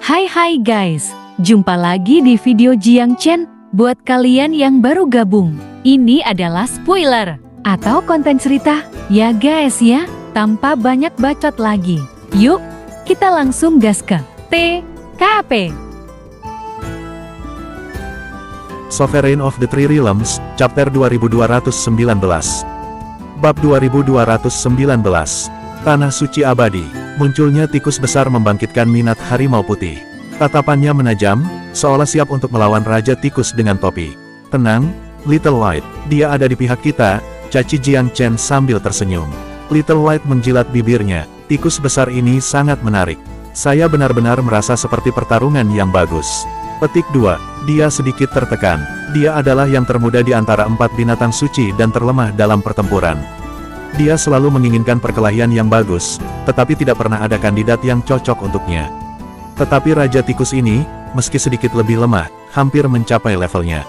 Hai guys, jumpa lagi di video Jiang Chen. Buat kalian yang baru gabung, ini adalah spoiler atau konten cerita ya guys ya, tanpa banyak bacot lagi. Yuk, kita langsung gas ke TKP. Sovereign of the Three Realms, Chapter 2219. Bab 2219. Tanah Suci Abadi. Munculnya tikus besar membangkitkan minat harimau putih. Tatapannya menajam, seolah siap untuk melawan Raja Tikus dengan topi. Tenang, Little White, dia ada di pihak kita, caci Jiang Chen sambil tersenyum. Little White menjilat bibirnya, tikus besar ini sangat menarik. Saya benar-benar merasa seperti pertarungan yang bagus. Petik 2, dia sedikit tertekan. Dia adalah yang termuda di antara 4 binatang suci dan terlemah dalam pertempuran. Dia selalu menginginkan perkelahian yang bagus, tetapi tidak pernah ada kandidat yang cocok untuknya. Tetapi Raja Tikus ini, meski sedikit lebih lemah, hampir mencapai levelnya.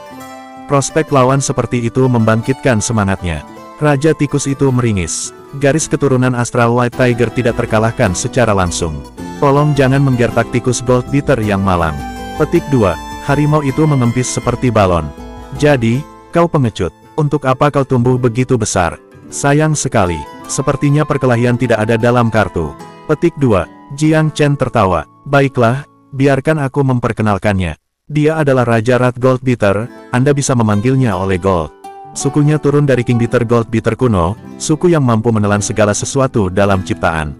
Prospek lawan seperti itu membangkitkan semangatnya. Raja Tikus itu meringis. Garis keturunan Astral White Tiger tidak terkalahkan secara langsung. Tolong jangan menggertak tikus Gold Beater yang malang. Petik 2, harimau itu mengempis seperti balon. Jadi, kau pengecut. Untuk apa kau tumbuh begitu besar? Sayang sekali, sepertinya perkelahian tidak ada dalam kartu. Petik 2, Jiang Chen tertawa. Baiklah, biarkan aku memperkenalkannya. Dia adalah Raja Rat Gold Beater, Anda bisa memanggilnya oleh Gold. Sukunya turun dari King Beater Gold Beater kuno, suku yang mampu menelan segala sesuatu dalam ciptaan.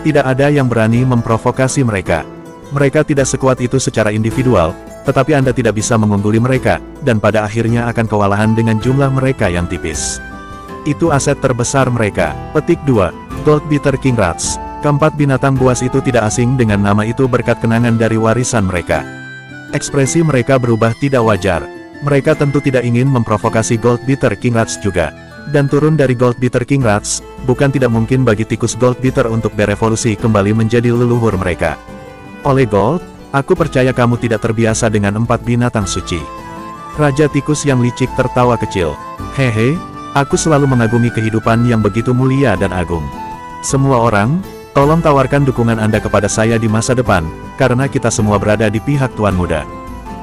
Tidak ada yang berani memprovokasi mereka. Mereka tidak sekuat itu secara individual, tetapi Anda tidak bisa mengungguli mereka, dan pada akhirnya akan kewalahan dengan jumlah mereka yang tipis. Itu aset terbesar mereka. Petik 2, Gold Beater King Rats. Keempat binatang buas itu tidak asing dengan nama itu berkat kenangan dari warisan mereka. Ekspresi mereka berubah tidak wajar. Mereka tentu tidak ingin memprovokasi Gold Beater King Rats juga. Dan turun dari Gold Beater King Rats, bukan tidak mungkin bagi tikus Gold Beater untuk berevolusi kembali menjadi leluhur mereka. Oleh Gold, aku percaya kamu tidak terbiasa dengan 4 binatang suci. Raja Tikus yang licik tertawa kecil. Hehe, aku selalu mengagumi kehidupan yang begitu mulia dan agung. Semua orang, tolong tawarkan dukungan Anda kepada saya di masa depan, karena kita semua berada di pihak Tuan Muda.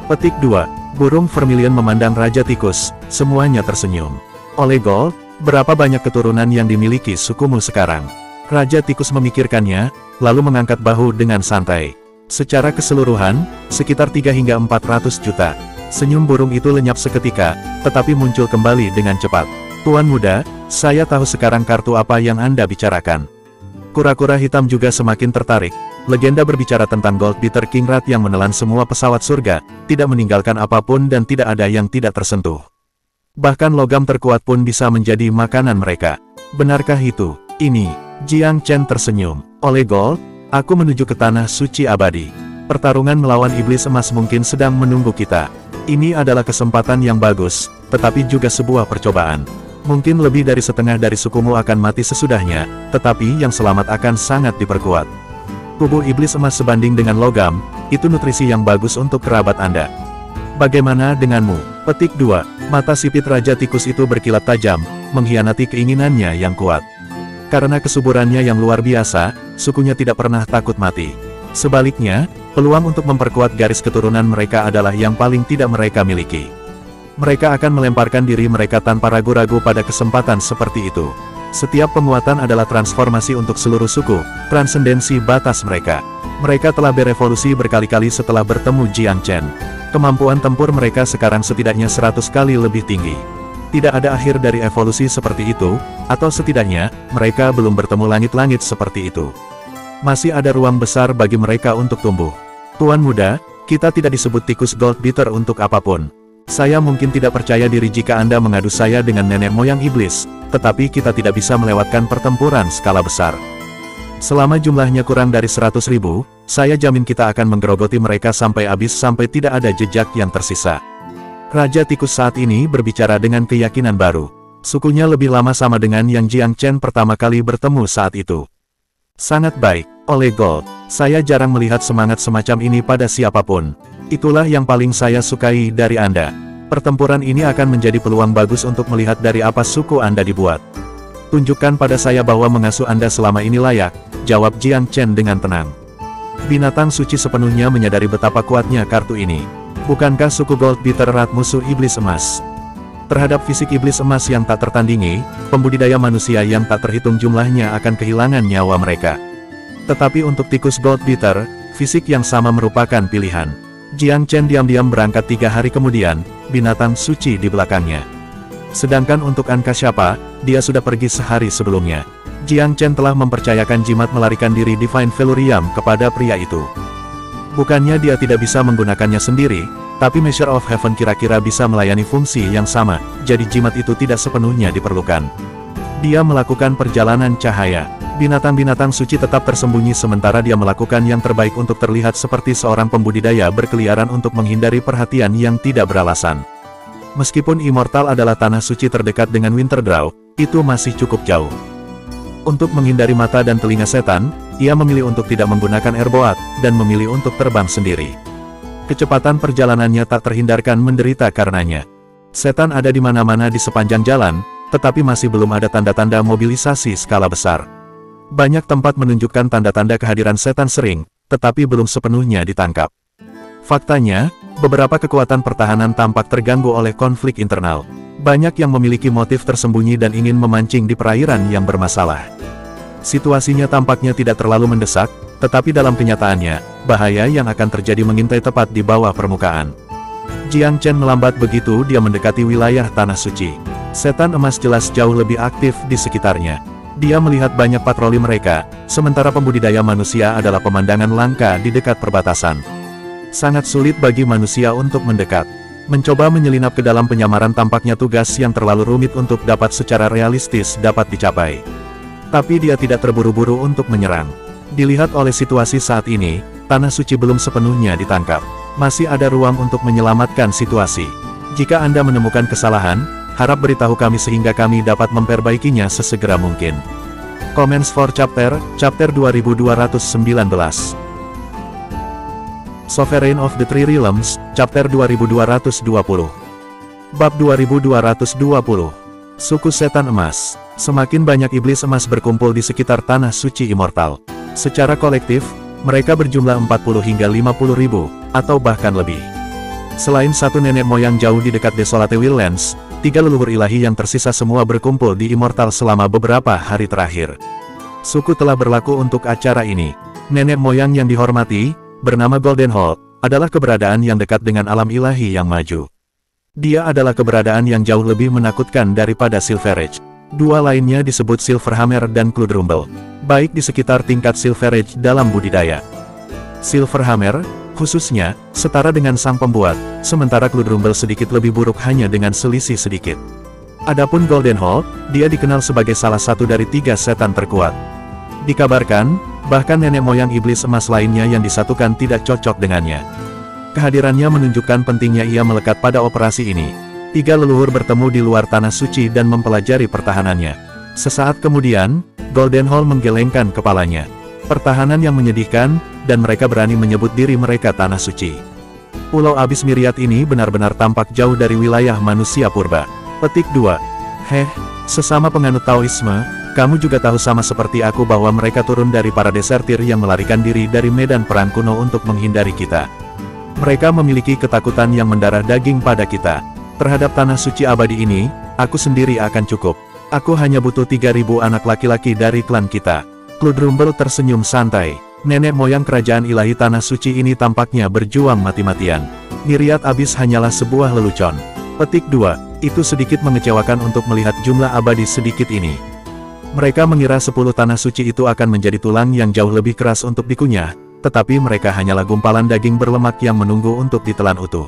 Petik 2, burung vermilion memandang Raja Tikus, semuanya tersenyum. Oleh Gold, berapa banyak keturunan yang dimiliki sukumu sekarang? Raja Tikus memikirkannya, lalu mengangkat bahu dengan santai. Secara keseluruhan, sekitar 3 hingga 400 juta. Senyum burung itu lenyap seketika, tetapi muncul kembali dengan cepat. Tuan Muda, saya tahu sekarang kartu apa yang Anda bicarakan. Kura-kura hitam juga semakin tertarik. Legenda berbicara tentang Gold Beater King Rat yang menelan semua pesawat surga, tidak meninggalkan apapun dan tidak ada yang tidak tersentuh. Bahkan logam terkuat pun bisa menjadi makanan mereka. Benarkah itu? Ini, Jiang Chen tersenyum. Oleh Gold, aku menuju ke Tanah Suci Abadi. Pertarungan melawan Iblis Emas mungkin sedang menunggu kita. Ini adalah kesempatan yang bagus, tetapi juga sebuah percobaan. Mungkin lebih dari setengah dari sukumu akan mati sesudahnya, tetapi yang selamat akan sangat diperkuat. Tubuh Iblis Emas sebanding dengan logam, itu nutrisi yang bagus untuk kerabat Anda. Bagaimana denganmu? Petik 2, mata sipit Raja Tikus itu berkilat tajam, mengkhianati keinginannya yang kuat. Karena kesuburannya yang luar biasa, sukunya tidak pernah takut mati. Sebaliknya, peluang untuk memperkuat garis keturunan mereka adalah yang paling tidak mereka miliki. Mereka akan melemparkan diri mereka tanpa ragu-ragu pada kesempatan seperti itu. Setiap penguatan adalah transformasi untuk seluruh suku, transendensi batas mereka. Mereka telah berevolusi berkali-kali setelah bertemu Jiang Chen. Kemampuan tempur mereka sekarang setidaknya 100 kali lebih tinggi. Tidak ada akhir dari evolusi seperti itu, atau setidaknya, mereka belum bertemu langit-langit seperti itu. Masih ada ruang besar bagi mereka untuk tumbuh. Tuan Muda, kita tidak disebut tikus Gold Beater untuk apapun. Saya mungkin tidak percaya diri jika Anda mengadu saya dengan nenek moyang iblis, tetapi kita tidak bisa melewatkan pertempuran skala besar. Selama jumlahnya kurang dari 100.000, saya jamin kita akan menggerogoti mereka sampai habis sampai tidak ada jejak yang tersisa. Raja Tikus saat ini berbicara dengan keyakinan baru. Sukunya lebih lama sama dengan yang Jiang Chen pertama kali bertemu saat itu. Sangat baik, oleh Gold, saya jarang melihat semangat semacam ini pada siapapun. Itulah yang paling saya sukai dari Anda. Pertempuran ini akan menjadi peluang bagus untuk melihat dari apa suku Anda dibuat. Tunjukkan pada saya bahwa mengasuh Anda selama ini layak, jawab Jiang Chen dengan tenang. Binatang suci sepenuhnya menyadari betapa kuatnya kartu ini. Bukankah suku Gold Beater erat musuh iblis emas? Terhadap fisik iblis emas yang tak tertandingi, pembudidaya manusia yang tak terhitung jumlahnya akan kehilangan nyawa mereka. Tetapi untuk tikus Gold Beater, fisik yang sama merupakan pilihan. Jiang Chen diam-diam berangkat 3 hari kemudian, binatang suci di belakangnya. Sedangkan untuk Ankasyapa, dia sudah pergi sehari sebelumnya. Jiang Chen telah mempercayakan jimat melarikan diri Divine Velurium kepada pria itu. Bukannya dia tidak bisa menggunakannya sendiri, tapi Measure of Heaven kira-kira bisa melayani fungsi yang sama, jadi jimat itu tidak sepenuhnya diperlukan. Dia melakukan perjalanan cahaya. Binatang-binatang suci tetap tersembunyi sementara dia melakukan yang terbaik untuk terlihat seperti seorang pembudidaya berkeliaran untuk menghindari perhatian yang tidak beralasan. Meskipun Immortal adalah tanah suci terdekat dengan Winterdraw, itu masih cukup jauh. Untuk menghindari mata dan telinga setan, ia memilih untuk tidak menggunakan airboat, dan memilih untuk terbang sendiri. Kecepatan perjalanannya tak terhindarkan menderita karenanya. Setan ada di mana-mana di sepanjang jalan, tetapi masih belum ada tanda-tanda mobilisasi skala besar. Banyak tempat menunjukkan tanda-tanda kehadiran setan sering, tetapi belum sepenuhnya ditangkap. Faktanya, beberapa kekuatan pertahanan tampak terganggu oleh konflik internal. Banyak yang memiliki motif tersembunyi dan ingin memancing di perairan yang bermasalah. Situasinya tampaknya tidak terlalu mendesak, tetapi dalam kenyataannya, bahaya yang akan terjadi mengintai tepat di bawah permukaan. Jiang Chen melambat begitu dia mendekati wilayah tanah suci. Setan emas jelas jauh lebih aktif di sekitarnya. Dia melihat banyak patroli mereka, sementara pembudidaya manusia adalah pemandangan langka di dekat perbatasan. Sangat sulit bagi manusia untuk mendekat. Mencoba menyelinap ke dalam penyamaran tampaknya tugas yang terlalu rumit untuk dapat secara realistis dapat dicapai. Tapi dia tidak terburu-buru untuk menyerang. Dilihat oleh situasi saat ini, tanah suci belum sepenuhnya ditangkap. Masih ada ruang untuk menyelamatkan situasi. Jika Anda menemukan kesalahan, harap beritahu kami sehingga kami dapat memperbaikinya sesegera mungkin. Comments for Chapter 2219. Sovereign of the Three Realms, Chapter 2220. Bab 2220. Suku Setan Emas. Semakin banyak iblis emas berkumpul di sekitar tanah suci Immortal. Secara kolektif, mereka berjumlah 40 hingga 50 ribu, atau bahkan lebih. Selain satu nenek moyang jauh di dekat Desolate Wildlands, 3 leluhur ilahi yang tersisa semua berkumpul di Immortal selama beberapa hari terakhir. Suku telah berlaku untuk acara ini. Nenek moyang yang dihormati, bernama Goldenhold, adalah keberadaan yang dekat dengan alam ilahi yang maju. Dia adalah keberadaan yang jauh lebih menakutkan daripada Silverage. Dua lainnya disebut Silverhammer dan Cloudrumble, baik di sekitar tingkat Silverage dalam budidaya. Silverhammer, khususnya, setara dengan sang pembuat, sementara Cloudrumble sedikit lebih buruk hanya dengan selisih sedikit. Adapun Goldenhold, dia dikenal sebagai salah satu dari 3 setan terkuat. Dikabarkan, bahkan nenek moyang iblis emas lainnya yang disatukan tidak cocok dengannya. Kehadirannya menunjukkan pentingnya ia melekat pada operasi ini. 3 leluhur bertemu di luar tanah suci dan mempelajari pertahanannya. Sesaat kemudian, Goldenhold menggelengkan kepalanya. Pertahanan yang menyedihkan, dan mereka berani menyebut diri mereka tanah suci. Pulau Abis Miriat ini benar-benar tampak jauh dari wilayah manusia purba. Petik 2. Sesama penganut Taoisme, kamu juga tahu sama seperti aku bahwa mereka turun dari para desertir yang melarikan diri dari medan perang kuno untuk menghindari kita. Mereka memiliki ketakutan yang mendarah daging pada kita. Terhadap tanah suci abadi ini, aku sendiri akan cukup. Aku hanya butuh 3.000 anak laki-laki dari klan kita. Cloudrumble tersenyum santai. Nenek moyang kerajaan ilahi tanah suci ini tampaknya berjuang mati-matian. Miriat Abis hanyalah sebuah lelucon. Petik 2. Itu sedikit mengecewakan untuk melihat jumlah abadi sedikit ini. Mereka mengira 10 tanah suci itu akan menjadi tulang yang jauh lebih keras untuk dikunyah, tetapi mereka hanyalah gumpalan daging berlemak yang menunggu untuk ditelan utuh.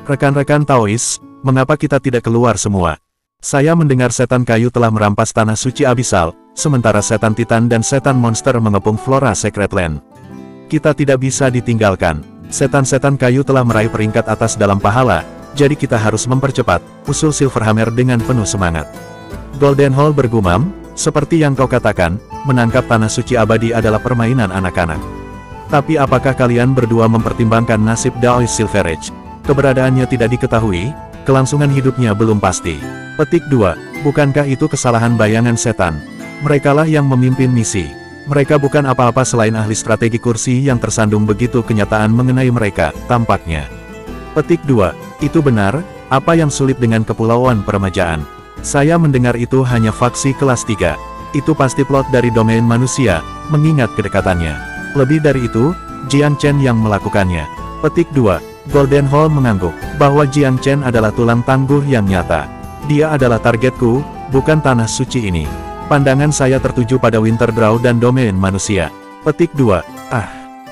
Rekan-rekan Taois, mengapa kita tidak keluar semua? Saya mendengar setan kayu telah merampas tanah suci abisal, sementara setan titan dan setan monster mengepung flora Sacred Land. Kita tidak bisa ditinggalkan. Setan-setan kayu telah meraih peringkat atas dalam pahala, jadi kita harus mempercepat, usul Silverhammer dengan penuh semangat. Goldenhold bergumam, seperti yang kau katakan, menangkap tanah suci abadi adalah permainan anak-anak. Tapi apakah kalian berdua mempertimbangkan nasib Daois Silverage? Keberadaannya tidak diketahui, kelangsungan hidupnya belum pasti. Petik 2. Bukankah itu kesalahan bayangan setan? Merekalah yang memimpin misi. Mereka bukan apa-apa selain ahli strategi kursi yang tersandung begitu kenyataan mengenai mereka, tampaknya. Petik 2. Itu benar, apa yang sulit dengan Kepulauan Permajaan? Saya mendengar itu hanya faksi kelas 3. Itu pasti plot dari domain manusia, mengingat kedekatannya. Lebih dari itu, Jiang Chen yang melakukannya. Petik 2. Golden Hall mengangguk, bahwa Jiang Chen adalah tulang tangguh yang nyata. Dia adalah targetku, bukan tanah suci ini. Pandangan saya tertuju pada Winterdraw dan domain manusia. Petik 2.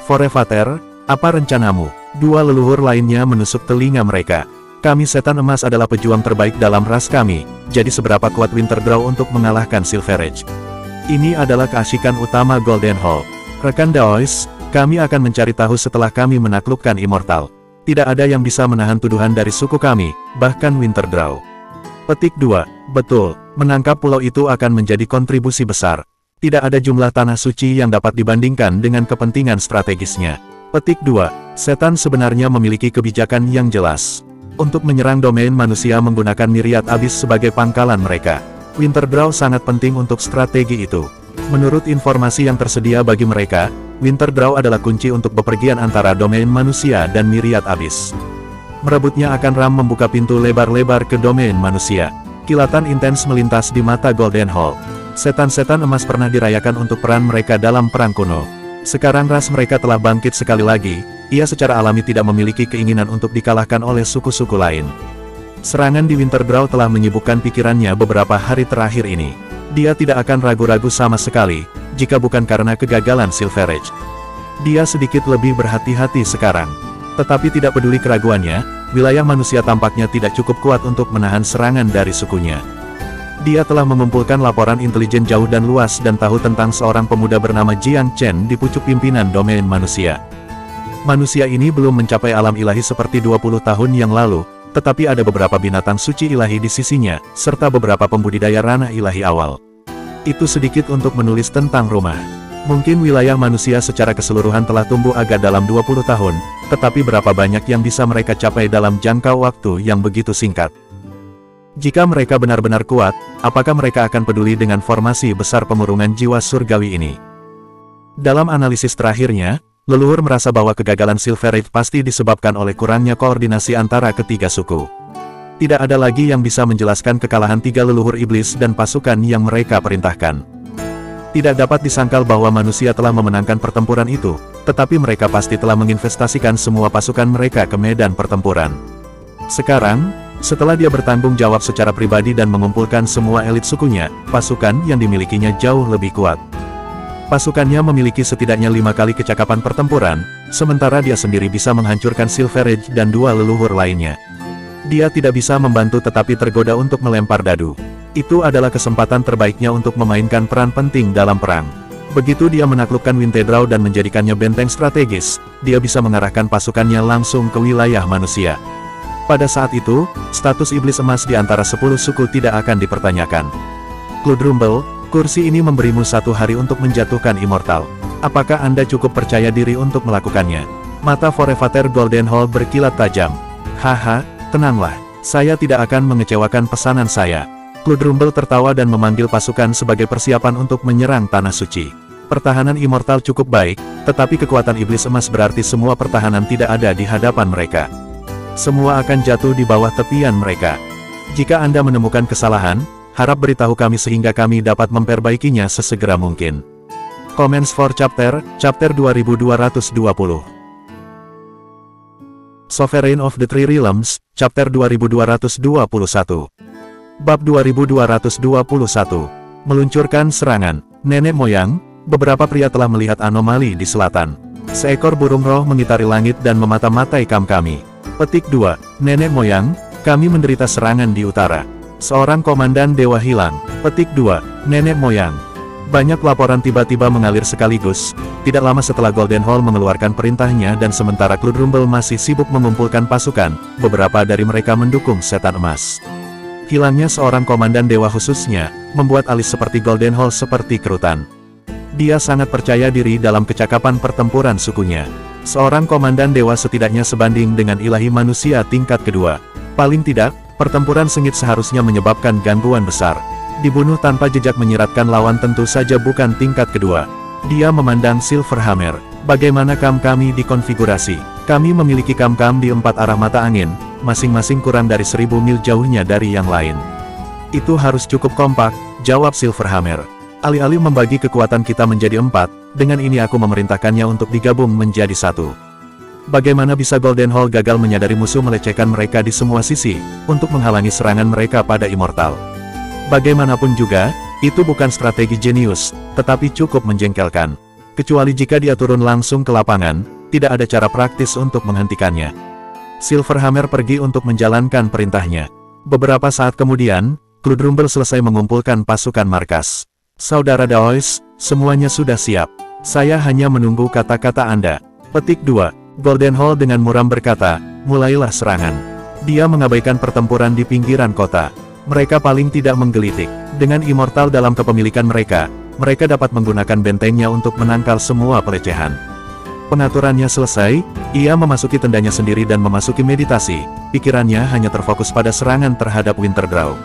Forevater, apa rencanamu? Dua leluhur lainnya menusuk telinga mereka. Kami setan emas adalah pejuang terbaik dalam ras kami, jadi seberapa kuat Winterdraw untuk mengalahkan Silver Age? Ini adalah keasikan utama Golden Hall. Rekan Daois, kami akan mencari tahu setelah kami menaklukkan Immortal. Tidak ada yang bisa menahan tuduhan dari suku kami, bahkan Winterdraw. Petik 2. Betul, menangkap pulau itu akan menjadi kontribusi besar. Tidak ada jumlah tanah suci yang dapat dibandingkan dengan kepentingan strategisnya. Petik 2. Setan sebenarnya memiliki kebijakan yang jelas. Untuk menyerang domain manusia menggunakan Myriad Abyss sebagai pangkalan mereka. Winterdraw sangat penting untuk strategi itu. Menurut informasi yang tersedia bagi mereka, Winterdraw adalah kunci untuk bepergian antara domain manusia dan Myriad Abyss. Merebutnya akan ram membuka pintu lebar-lebar ke domain manusia. Kilatan intens melintas di mata Golden Hall. Setan-setan emas pernah dirayakan untuk peran mereka dalam perang kuno. Sekarang ras mereka telah bangkit sekali lagi, ia secara alami tidak memiliki keinginan untuk dikalahkan oleh suku-suku lain. Serangan di Winterdraw telah menyibukkan pikirannya beberapa hari terakhir ini. Dia tidak akan ragu-ragu sama sekali, jika bukan karena kegagalan Silver Age. Dia sedikit lebih berhati-hati sekarang. Tetapi tidak peduli keraguannya, wilayah manusia tampaknya tidak cukup kuat untuk menahan serangan dari sukunya. Dia telah mengumpulkan laporan intelijen jauh dan luas dan tahu tentang seorang pemuda bernama Jiang Chen di pucuk pimpinan domain manusia. Manusia ini belum mencapai alam ilahi seperti 20 tahun yang lalu, tetapi ada beberapa binatang suci ilahi di sisinya, serta beberapa pembudidaya ranah ilahi awal. Itu sedikit untuk menulis tentang rumah. Mungkin wilayah manusia secara keseluruhan telah tumbuh agak dalam 20 tahun, tetapi berapa banyak yang bisa mereka capai dalam jangka waktu yang begitu singkat? Jika mereka benar-benar kuat, apakah mereka akan peduli dengan formasi besar pemurungan jiwa surgawi ini? Dalam analisis terakhirnya, leluhur merasa bahwa kegagalan Silver Age pasti disebabkan oleh kurangnya koordinasi antara ketiga suku. Tidak ada lagi yang bisa menjelaskan kekalahan tiga leluhur iblis dan pasukan yang mereka perintahkan. Tidak dapat disangkal bahwa manusia telah memenangkan pertempuran itu, tetapi mereka pasti telah menginvestasikan semua pasukan mereka ke medan pertempuran. Sekarang, setelah dia bertanggung jawab secara pribadi dan mengumpulkan semua elit sukunya, pasukan yang dimilikinya jauh lebih kuat. Pasukannya memiliki setidaknya 5 kali kecakapan pertempuran, sementara dia sendiri bisa menghancurkan Silver Age dan dua leluhur lainnya. Dia tidak bisa membantu tetapi tergoda untuk melempar dadu. Itu adalah kesempatan terbaiknya untuk memainkan peran penting dalam perang. Begitu dia menaklukkan Winterdraw dan menjadikannya benteng strategis, dia bisa mengarahkan pasukannya langsung ke wilayah manusia. Pada saat itu, status iblis emas di antara 10 suku tidak akan dipertanyakan. Kludrumble, kursi ini memberimu 1 hari untuk menjatuhkan Immortal. Apakah Anda cukup percaya diri untuk melakukannya? Mata Forevater Golden Hall berkilat tajam. Haha, tenanglah, saya tidak akan mengecewakan pesanan saya. Kludrumble tertawa dan memanggil pasukan sebagai persiapan untuk menyerang Tanah Suci. Pertahanan Immortal cukup baik, tetapi kekuatan iblis emas berarti semua pertahanan tidak ada di hadapan mereka. Semua akan jatuh di bawah tepian mereka. Jika Anda menemukan kesalahan, harap beritahu kami sehingga kami dapat memperbaikinya sesegera mungkin. Comments for Chapter 2220. Sovereign of the Three Realms, Chapter 2221. Bab 2221. Meluncurkan serangan. Nenek moyang, beberapa pria telah melihat anomali di selatan. Seekor burung roh mengitari langit dan memata-matai kami. Petik 2. Nenek moyang, kami menderita serangan di utara. Seorang komandan dewa hilang. Petik 2. Nenek moyang. Banyak laporan tiba-tiba mengalir sekaligus, tidak lama setelah Golden Hall mengeluarkan perintahnya dan sementara Kludrumble masih sibuk mengumpulkan pasukan, beberapa dari mereka mendukung setan emas. Hilangnya seorang komandan dewa khususnya, membuat alis seperti Golden Hall seperti kerutan. Dia sangat percaya diri dalam kecakapan pertempuran sukunya. Seorang komandan dewa setidaknya sebanding dengan ilahi manusia tingkat kedua. Paling tidak, pertempuran sengit seharusnya menyebabkan gangguan besar. Dibunuh tanpa jejak menyiratkan lawan tentu saja bukan tingkat kedua. Dia memandang Silverhammer. Bagaimana kam kami dikonfigurasi? Kami memiliki kam-kam di 4 arah mata angin, masing-masing kurang dari 1000 mil jauhnya dari yang lain. Itu harus cukup kompak, jawab Silverhammer. Alih-alih membagi kekuatan kita menjadi 4, dengan ini aku memerintahkannya untuk digabung menjadi 1. Bagaimana bisa Goldenhall gagal menyadari musuh melecehkan mereka di semua sisi, untuk menghalangi serangan mereka pada Immortal? Bagaimanapun juga, itu bukan strategi jenius, tetapi cukup menjengkelkan. Kecuali jika dia turun langsung ke lapangan, tidak ada cara praktis untuk menghentikannya. Silverhammer pergi untuk menjalankan perintahnya. Beberapa saat kemudian, Kludrumble selesai mengumpulkan pasukan markas. Saudara Daois, semuanya sudah siap. Saya hanya menunggu kata-kata Anda. Petik 2. Goldenhall dengan muram berkata, mulailah serangan. Dia mengabaikan pertempuran di pinggiran kota. Mereka paling tidak menggelitik. Dengan Immortal dalam kepemilikan mereka, mereka dapat menggunakan bentengnya untuk menangkal semua pelecehan. Pengaturannya selesai, ia memasuki tendanya sendiri dan memasuki meditasi. Pikirannya hanya terfokus pada serangan terhadap Winterdraw.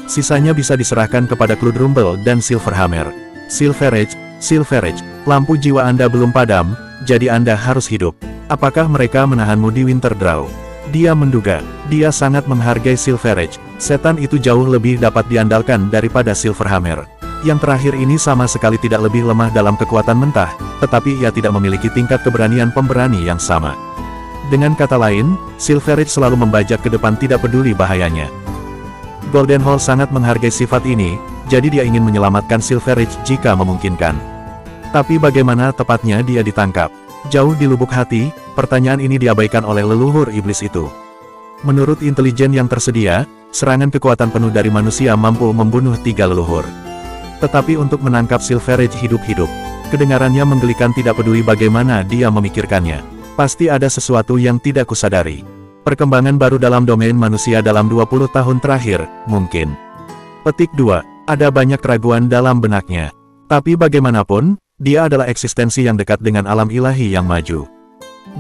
Sisanya bisa diserahkan kepada Kludrumble dan Silverhammer. Silverage, lampu jiwa Anda belum padam, jadi Anda harus hidup. Apakah mereka menahanmu di Winterdraw? Dia menduga, dia sangat menghargai Silverage. Setan itu jauh lebih dapat diandalkan daripada Silverhammer. Yang terakhir ini sama sekali tidak lebih lemah dalam kekuatan mentah, tetapi ia tidak memiliki tingkat keberanian pemberani yang sama. Dengan kata lain, Silverage selalu membajak ke depan tidak peduli bahayanya. Goldenhall sangat menghargai sifat ini, jadi dia ingin menyelamatkan Silverage jika memungkinkan. Tapi bagaimana tepatnya dia ditangkap? Jauh di lubuk hati, pertanyaan ini diabaikan oleh leluhur iblis itu. Menurut intelijen yang tersedia, serangan kekuatan penuh dari manusia mampu membunuh 3 leluhur. Tetapi untuk menangkap Silverage hidup-hidup, kedengarannya menggelikan tidak peduli bagaimana dia memikirkannya. Pasti ada sesuatu yang tidak kusadari. Perkembangan baru dalam domain manusia dalam 20 tahun terakhir, mungkin. Petik 2. Ada banyak keraguan dalam benaknya. Tapi bagaimanapun, dia adalah eksistensi yang dekat dengan alam ilahi yang maju.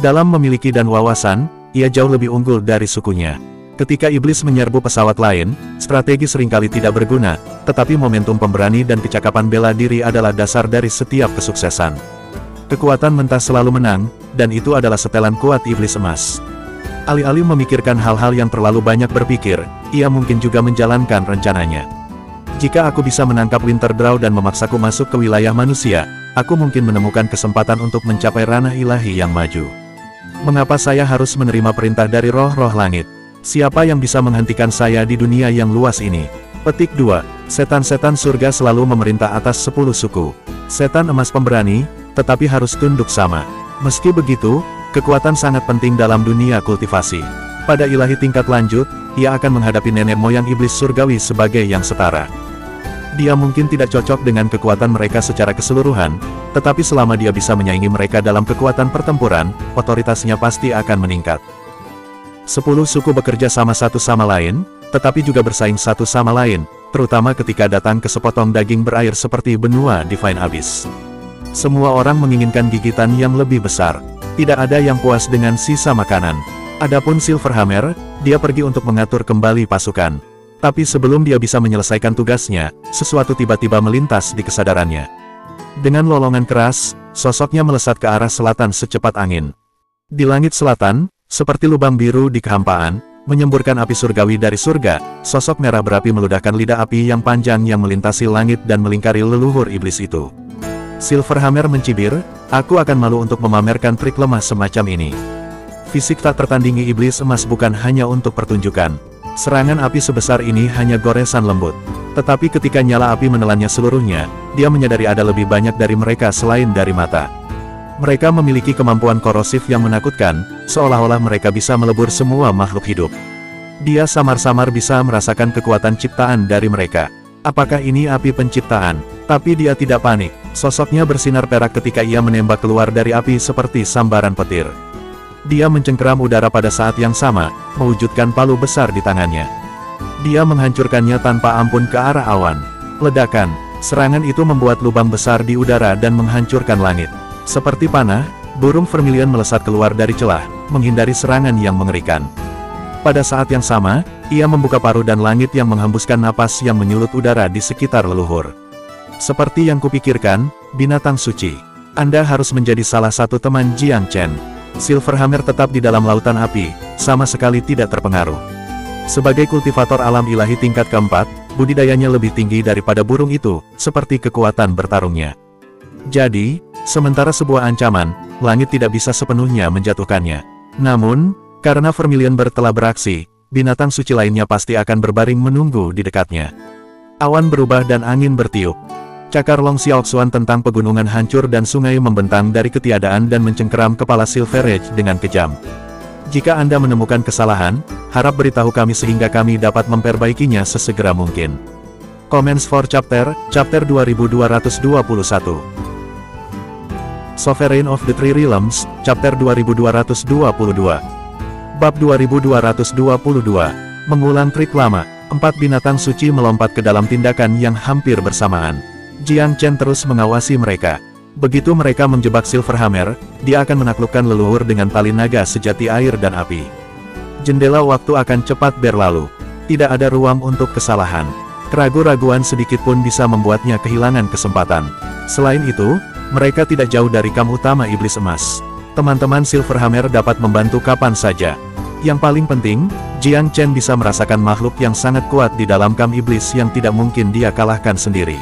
Dalam memiliki dan wawasan, ia jauh lebih unggul dari sukunya. Ketika iblis menyerbu pesawat lain, strategi seringkali tidak berguna, tetapi momentum pemberani dan kecakapan bela diri adalah dasar dari setiap kesuksesan. Kekuatan mentah selalu menang, dan itu adalah setelan kuat iblis emas. Alih-alih memikirkan hal-hal yang terlalu banyak berpikir, ia mungkin juga menjalankan rencananya. Jika aku bisa menangkap Winterdraw dan memaksaku masuk ke wilayah manusia, aku mungkin menemukan kesempatan untuk mencapai ranah ilahi yang maju. Mengapa saya harus menerima perintah dari roh-roh langit? Siapa yang bisa menghentikan saya di dunia yang luas ini? Petik 2. Setan-setan surga selalu memerintah atas 10 suku. Setan emas pemberani, tetapi harus tunduk sama. Meski begitu, kekuatan sangat penting dalam dunia kultivasi. Pada ilahi tingkat lanjut, ia akan menghadapi nenek moyang iblis surgawi sebagai yang setara. Dia mungkin tidak cocok dengan kekuatan mereka secara keseluruhan, tetapi selama dia bisa menyaingi mereka dalam kekuatan pertempuran, otoritasnya pasti akan meningkat. 10 suku bekerja sama satu sama lain, tetapi juga bersaing satu sama lain, terutama ketika datang ke sepotong daging berair seperti benua Divine Abyss. Semua orang menginginkan gigitan yang lebih besar. Tidak ada yang puas dengan sisa makanan. Adapun Silverhammer, dia pergi untuk mengatur kembali pasukan. Tapi sebelum dia bisa menyelesaikan tugasnya, sesuatu tiba-tiba melintas di kesadarannya. Dengan lolongan keras, sosoknya melesat ke arah selatan secepat angin. Di langit selatan, seperti lubang biru di kehampaan, menyemburkan api surgawi dari surga, sosok merah berapi meludahkan lidah api yang panjang yang melintasi langit dan melingkari leluhur iblis itu. Silverhammer mencibir, aku akan malu untuk memamerkan trik lemah semacam ini. Fisik tak tertandingi iblis emas bukan hanya untuk pertunjukan. Serangan api sebesar ini hanya goresan lembut. Tetapi ketika nyala api menelannya seluruhnya, dia menyadari ada lebih banyak dari mereka selain dari mata. Mereka memiliki kemampuan korosif yang menakutkan, seolah-olah mereka bisa melebur semua makhluk hidup. Dia samar-samar bisa merasakan kekuatan ciptaan dari mereka. Apakah ini api penciptaan? Tapi dia tidak panik. Sosoknya bersinar perak ketika ia menembak keluar dari api seperti sambaran petir. Dia mencengkeram udara pada saat yang sama, mewujudkan palu besar di tangannya. Dia menghancurkannya tanpa ampun ke arah awan. Ledakan, serangan itu membuat lubang besar di udara dan menghancurkan langit. Seperti panah, burung vermilion melesat keluar dari celah, menghindari serangan yang mengerikan. Pada saat yang sama, ia membuka paruh dan langit yang menghembuskan napas yang menyulut udara di sekitar leluhur. Seperti yang kupikirkan, binatang suci. Anda harus menjadi salah satu teman Jiang Chen. Silverhammer tetap di dalam lautan api, sama sekali tidak terpengaruh. Sebagai kultivator alam ilahi tingkat keempat, budidayanya lebih tinggi daripada burung itu, seperti kekuatan bertarungnya. Jadi, sementara sebuah ancaman, langit tidak bisa sepenuhnya menjatuhkannya. Namun, karena Vermilion Bird telah beraksi, binatang suci lainnya pasti akan berbaring menunggu di dekatnya. Awan berubah dan angin bertiup. Cakar Long Xiaoxuan tentang pegunungan hancur dan sungai membentang dari ketiadaan dan mencengkeram kepala Silver Edge dengan kejam. Jika Anda menemukan kesalahan, harap beritahu kami sehingga kami dapat memperbaikinya sesegera mungkin. Comments for Chapter 2221. Sovereign of the Three Realms, Chapter 2222. Bab 2222, mengulang trik lama. 4 binatang suci melompat ke dalam tindakan yang hampir bersamaan. Jiang Chen terus mengawasi mereka. Begitu mereka menjebak Silverhammer, dia akan menaklukkan leluhur dengan tali naga sejati air dan api. Jendela waktu akan cepat berlalu. Tidak ada ruang untuk kesalahan. Keraguan-raguan sedikit pun bisa membuatnya kehilangan kesempatan. Selain itu, mereka tidak jauh dari kamp utama Iblis Emas. Teman-teman Silverhammer dapat membantu kapan saja. Yang paling penting, Jiang Chen bisa merasakan makhluk yang sangat kuat di dalam kamp iblis yang tidak mungkin dia kalahkan sendiri.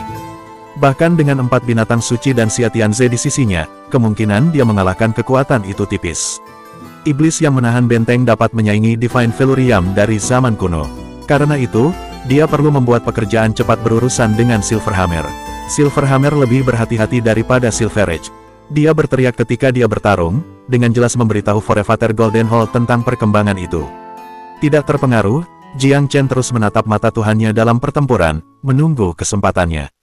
Bahkan dengan 4 binatang suci dan Xia Tianze di sisinya, kemungkinan dia mengalahkan kekuatan itu tipis. Iblis yang menahan benteng dapat menyaingi Divine Velurium dari zaman kuno. Karena itu, dia perlu membuat pekerjaan cepat berurusan dengan Silverhammer. Silverhammer lebih berhati-hati daripada Silver Edge. Dia berteriak ketika dia bertarung, dengan jelas memberitahu Forefather Golden Hall tentang perkembangan itu. Tidak terpengaruh, Jiang Chen terus menatap mata Tuhannya dalam pertempuran, menunggu kesempatannya.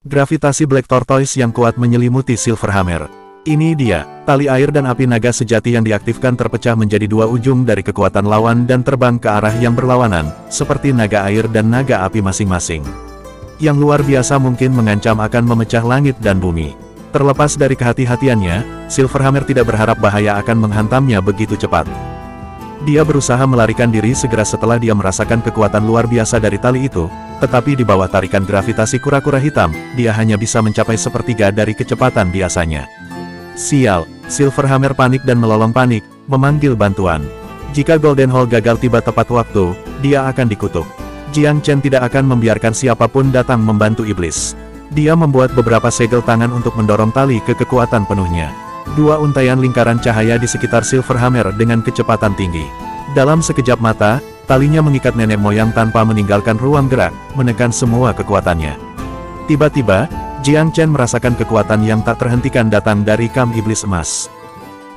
Gravitasi Black Tortoise yang kuat menyelimuti Silverhammer. Ini dia, tali air dan api naga sejati yang diaktifkan terpecah menjadi 2 ujung dari kekuatan lawan dan terbang ke arah yang berlawanan, seperti naga air dan naga api masing-masing. Yang luar biasa mungkin mengancam akan memecah langit dan bumi. Terlepas dari kehati-hatiannya, Silverhammer tidak berharap bahaya akan menghantamnya begitu cepat. Dia berusaha melarikan diri segera setelah dia merasakan kekuatan luar biasa dari tali itu, tetapi di bawah tarikan gravitasi kura-kura hitam, dia hanya bisa mencapai sepertiga dari kecepatan biasanya. Sial, Silverhammer panik dan melolong panik, memanggil bantuan. Jika Golden Hall gagal tiba tepat waktu, dia akan dikutuk. Jiang Chen tidak akan membiarkan siapapun datang membantu iblis. Dia membuat beberapa segel tangan untuk mendorong tali ke kekuatan penuhnya. 2 untaian lingkaran cahaya di sekitar Silverhammer dengan kecepatan tinggi. Dalam sekejap mata, talinya mengikat nenek moyang tanpa meninggalkan ruang gerak, menekan semua kekuatannya. Tiba-tiba, Jiang Chen merasakan kekuatan yang tak terhentikan datang dari kamp Iblis Emas.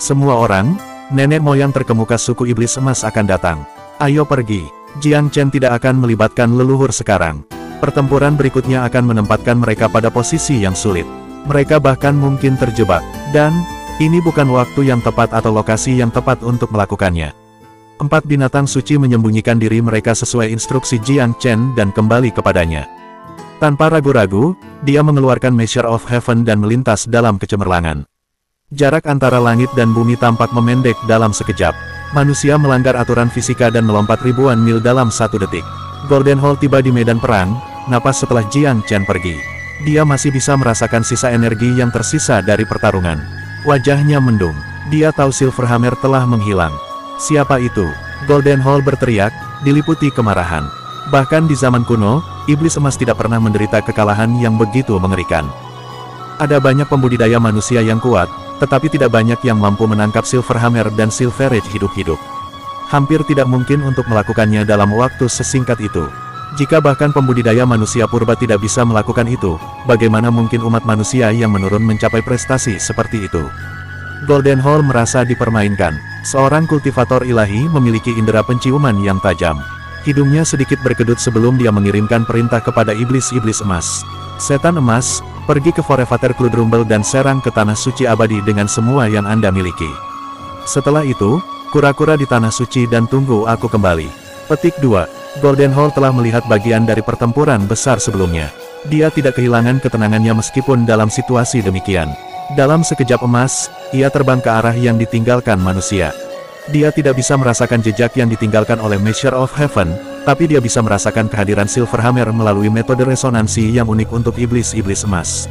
Semua orang, nenek moyang terkemuka suku Iblis Emas akan datang. Ayo pergi. Jiang Chen tidak akan melibatkan leluhur sekarang. Pertempuran berikutnya akan menempatkan mereka pada posisi yang sulit. Mereka bahkan mungkin terjebak. Dan, ini bukan waktu yang tepat atau lokasi yang tepat untuk melakukannya. 4 binatang suci menyembunyikan diri mereka sesuai instruksi Jiang Chen dan kembali kepadanya. Tanpa ragu-ragu, dia mengeluarkan Measure of Heaven dan melintas dalam kecemerlangan. Jarak antara langit dan bumi tampak memendek dalam sekejap. Manusia melanggar aturan fisika dan melompat ribuan mil dalam 1 detik. Golden Hall tiba di medan perang, napas setelah Jiang Chen pergi. Dia masih bisa merasakan sisa energi yang tersisa dari pertarungan. Wajahnya mendung. Dia tahu Silverhammer telah menghilang. Siapa itu? Golden Hall berteriak, diliputi kemarahan. Bahkan di zaman kuno, Iblis Emas tidak pernah menderita kekalahan yang begitu mengerikan. Ada banyak pembudidaya manusia yang kuat, tetapi tidak banyak yang mampu menangkap Silverhammer dan Silver Edge hidup-hidup. Hampir tidak mungkin untuk melakukannya dalam waktu sesingkat itu. Jika bahkan pembudidaya manusia purba tidak bisa melakukan itu, bagaimana mungkin umat manusia yang menurun mencapai prestasi seperti itu? Golden Hall merasa dipermainkan. Seorang kultivator ilahi memiliki indera penciuman yang tajam. Hidungnya sedikit berkedut sebelum dia mengirimkan perintah kepada iblis-iblis emas. Setan emas, pergi ke Forefather Kludrumbel dan serang ke Tanah Suci Abadi dengan semua yang Anda miliki. Setelah itu, kura-kura di Tanah Suci dan tunggu aku kembali. Petik 2. Golden Hall telah melihat bagian dari pertempuran besar sebelumnya. Dia tidak kehilangan ketenangannya meskipun dalam situasi demikian. Dalam sekejap emas, ia terbang ke arah yang ditinggalkan manusia. Dia tidak bisa merasakan jejak yang ditinggalkan oleh Measure of Heaven, Tapi dia bisa merasakan kehadiran Silverhammer melalui metode resonansi yang unik untuk iblis-iblis emas.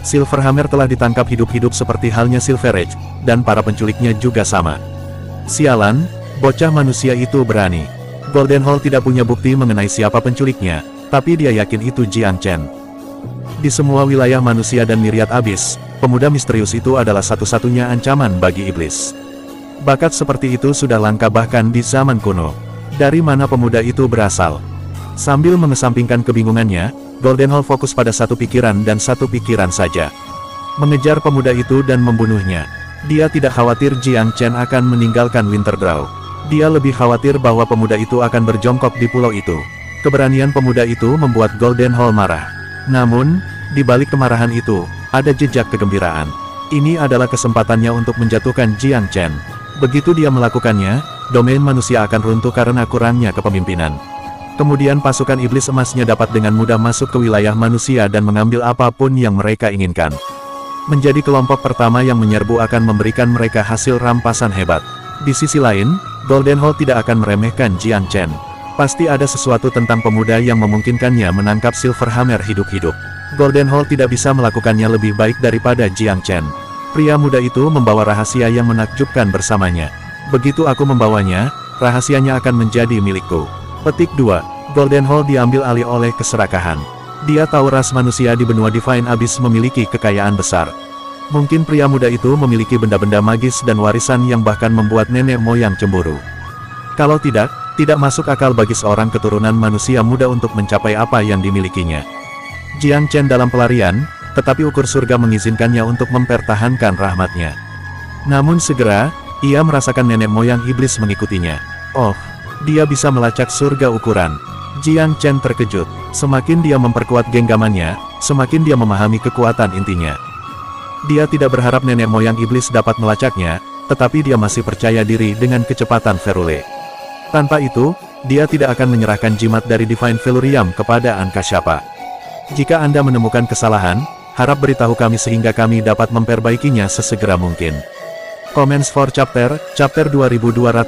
Silverhammer telah ditangkap hidup-hidup seperti halnya Silver Age, dan para penculiknya juga sama. Sialan, bocah manusia itu berani. Golden Hall tidak punya bukti mengenai siapa penculiknya, tapi dia yakin itu Jiang Chen. Di semua wilayah manusia dan Myriad Abyss, pemuda misterius itu adalah satu-satunya ancaman bagi iblis. Bakat seperti itu sudah langka bahkan di zaman kuno. Dari mana pemuda itu berasal? Sambil mengesampingkan kebingungannya, Golden Hall fokus pada satu pikiran dan satu pikiran saja. Mengejar pemuda itu dan membunuhnya. Dia tidak khawatir Jiang Chen akan meninggalkan Winterdraw. Dia lebih khawatir bahwa pemuda itu akan berjongkok di pulau itu. Keberanian pemuda itu membuat Golden Hall marah. Namun, di balik kemarahan itu, ada jejak kegembiraan. Ini adalah kesempatannya untuk menjatuhkan Jiang Chen. Begitu dia melakukannya, domain manusia akan runtuh karena kurangnya kepemimpinan. Kemudian pasukan iblis emasnya dapat dengan mudah masuk ke wilayah manusia dan mengambil apapun yang mereka inginkan. Menjadi kelompok pertama yang menyerbu akan memberikan mereka hasil rampasan hebat. Di sisi lain, Golden Hall tidak akan meremehkan Jiang Chen. Pasti ada sesuatu tentang pemuda yang memungkinkannya menangkap Silverhammer hidup-hidup. Golden Hall tidak bisa melakukannya lebih baik daripada Jiang Chen. Pria muda itu membawa rahasia yang menakjubkan bersamanya. Begitu aku membawanya, rahasianya akan menjadi milikku. Petik 2. Golden Hall diambil alih oleh keserakahan. Dia tahu ras manusia di benua Divine Abyss memiliki kekayaan besar. Mungkin pria muda itu memiliki benda-benda magis dan warisan yang bahkan membuat nenek moyang cemburu. Kalau tidak masuk akal bagi seorang keturunan manusia muda untuk mencapai apa yang dimilikinya. Jiang Chen dalam pelarian, tetapi ukur surga mengizinkannya untuk mempertahankan rahmatnya. Namun segera, ia merasakan nenek moyang iblis mengikutinya. Oh, dia bisa melacak surga ukuran. Jiang Chen terkejut. Semakin dia memperkuat genggamannya, semakin dia memahami kekuatan intinya. Dia tidak berharap nenek moyang iblis dapat melacaknya, tetapi dia masih percaya diri dengan kecepatan Verule. Tanpa itu, dia tidak akan menyerahkan jimat dari Divine Velurium kepada Ankasyapa. Jika Anda menemukan kesalahan, harap beritahu kami sehingga kami dapat memperbaikinya sesegera mungkin. Comments for Chapter 2222.